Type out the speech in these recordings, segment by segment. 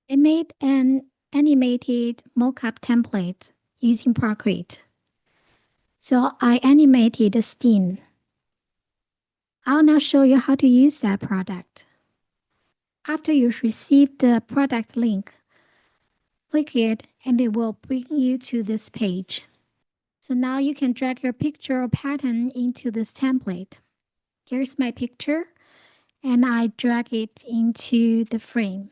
I made an animated mockup template using Procreate. So I animated a steam. I'll now show you how to use that product. After you receive the product link, click it and it will bring you to this page. So now you can drag your picture or pattern into this template. Here's my picture and I drag it into the frame.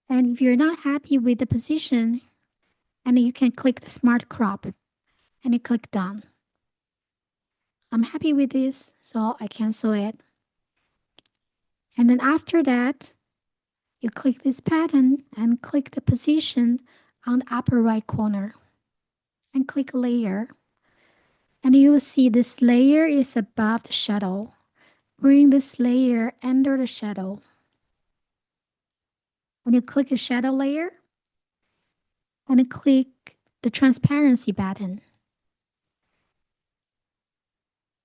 And if you're not happy with the position, and you can click the smart crop and you click done. I'm happy with this, so I cancel it. And then after that, you click this pattern and click the position on the upper right corner and click layer. And you will see this layer is above the shadow. Bring this layer under the shadow. When you click the shadow layer, and click the transparency button.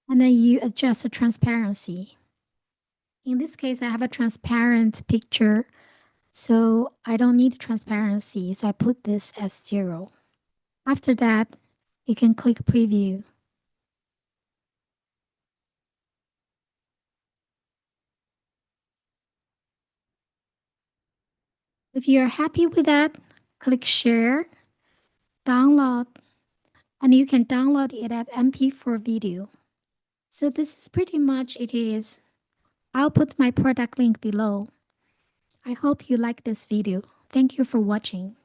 And then you adjust the transparency. In this case, I have a transparent picture, so I don't need transparency, so I put this as 0. After that, you can click preview. If you're happy with that, click share, download, and you can download it as MP4 video. So this is pretty much it is. I'll put my product link below. I hope you like this video. Thank you for watching.